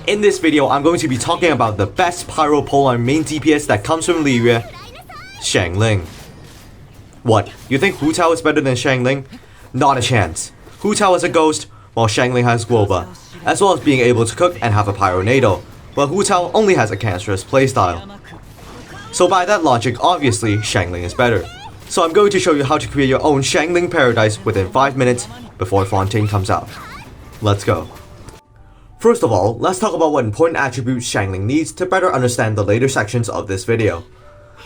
In this video, I'm going to be talking about the best pyropolar main DPS that comes from Neivy, Xiangling. What, you think Hu Tao is better than Xiangling? Not a chance. Hu Tao is a ghost, while Xiangling has Guoba, as well as being able to cook and have a pyronado, while Hu Tao only has a cancerous playstyle. So by that logic, obviously, Xiangling is better. So I'm going to show you how to create your own Xiangling paradise within 5 minutes before Fontaine comes out. Let's go. First of all, let's talk about what important attributes Xiangling needs to better understand the later sections of this video.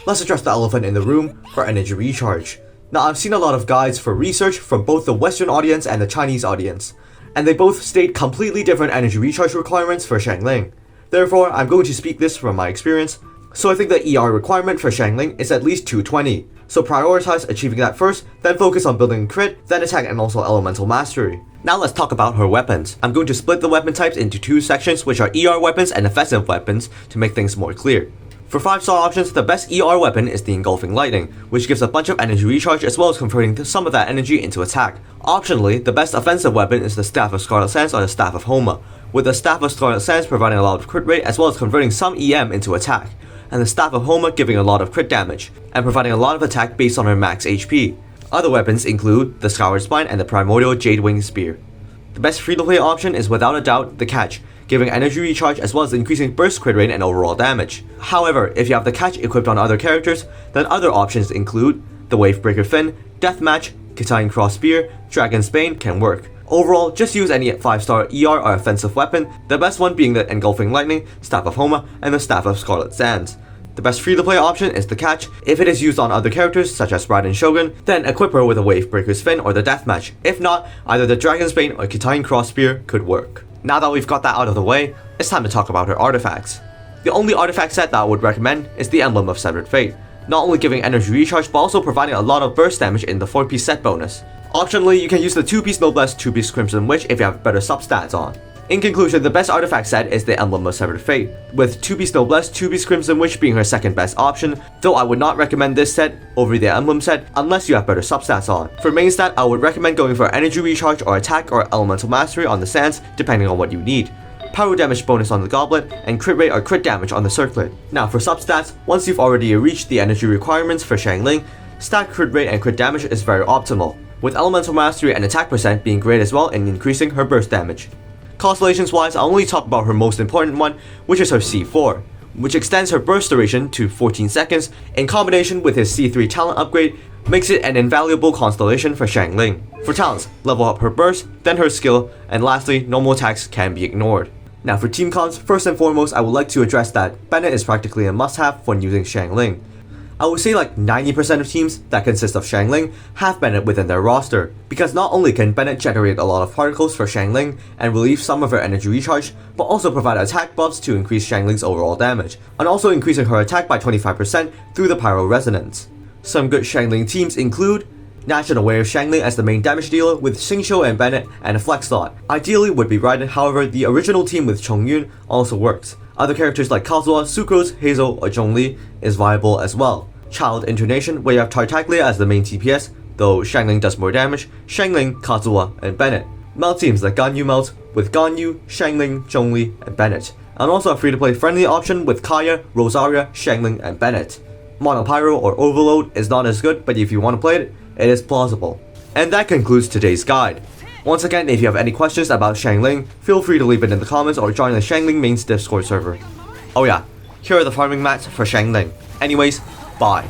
Let's address the elephant in the room for energy recharge. Now, I've seen a lot of guides for research from both the Western audience and the Chinese audience, and they both state completely different energy recharge requirements for Xiangling. Therefore, I'm going to speak this from my experience, so I think the ER requirement for Xiangling is at least 220. So prioritize achieving that first, then focus on building crit, then attack and also elemental mastery. Now let's talk about her weapons. I'm going to split the weapon types into two sections, which are ER weapons and offensive weapons, to make things more clear. For 5-star options, the best ER weapon is the Engulfing Lightning, which gives a bunch of energy recharge as well as converting some of that energy into attack. Optionally, the best offensive weapon is the Staff of Scarlet Sands or the Staff of Homa, with the Staff of Scarlet Sands providing a lot of crit rate as well as converting some EM into attack, and the Staff of Homa giving a lot of crit damage, and providing a lot of attack based on her max HP. Other weapons include the Scoured Spine and the Primordial Jade Wing Spear. The best free-to-play option is without a doubt the Catch, giving energy recharge as well as increasing burst crit rate and overall damage. However, if you have the Catch equipped on other characters, then other options include the Wavebreaker Fin, Deathmatch, Kitine Cross Spear, Dragon's Bane can work. Overall, just use any 5-star ER or offensive weapon, the best one being the Engulfing Lightning, Staff of Homa, and the Staff of Scarlet Sands. The best free-to-play option is the Catch. If it is used on other characters such as Raiden Shogun, then equip her with a Wavebreaker's Fin or the Deathmatch. If not, either the Dragon's Bane or Kitine Cross Spear could work. Now that we've got that out of the way, it's time to talk about her artifacts. The only artifact set that I would recommend is the Emblem of Severed Fate, not only giving energy recharge but also providing a lot of burst damage in the 4-piece set bonus. Optionally, you can use the 2-piece Noblesse, 2-piece Crimson Witch if you have better substats on. In conclusion, the best artifact set is the Emblem of Severed Fate, with 2-piece Noblesse, 2-piece Crimson Witch being her second best option, though I would not recommend this set over the Emblem set unless you have better substats on. For main stat, I would recommend going for energy recharge or attack or elemental mastery on the Sands depending on what you need, pyro damage bonus on the Goblet, and crit rate or crit damage on the Circlet. Now for substats, once you've already reached the energy requirements for Xiangling, stat crit rate and crit damage is very optimal, with elemental mastery and attack percent being great as well in increasing her burst damage. Constellations wise, I'll only talk about her most important one, which is her C4, which extends her burst duration to 14 seconds, in combination with his C3 talent upgrade, makes it an invaluable constellation for Xiangling. For talents, level up her burst, then her skill, and lastly, normal attacks can be ignored. Now for team cons, first and foremost, I would like to address that Bennett is practically a must-have when using Xiangling. I would say like 90% of teams that consist of Xiangling have Bennett within their roster, because not only can Bennett generate a lot of particles for Xiangling and relieve some of her energy recharge, but also provide attack buffs to increase Xiangling's overall damage, and also increasing her attack by 25% through the Pyro Resonance. Some good Xiangling teams include National Way of Xiangling as the main damage dealer with Xingqiu and Bennett and a flex slot. Ideally would be Raiden, however the original team with Chongyun also works. Other characters like Kazuha, Sucrose, Hazel, or Zhongli is viable as well. Child Intonation, where you have Tartaglia as the main TPS, though Xiangling does more damage, Xiangling, Kazuha, and Bennett. Melt teams like Ganyu Melt, with Ganyu, Xiangling, Zhongli, and Bennett. And also a free-to-play friendly option with Kaya, Rosaria, Xiangling, and Bennett. Mono Pyro or Overload is not as good, but if you want to play it, it is plausible. And that concludes today's guide. Once again, if you have any questions about Xiangling, feel free to leave it in the comments or join the Xiangling main Discord server. Oh yeah, here are the farming mats for Xiangling. Anyways, bye.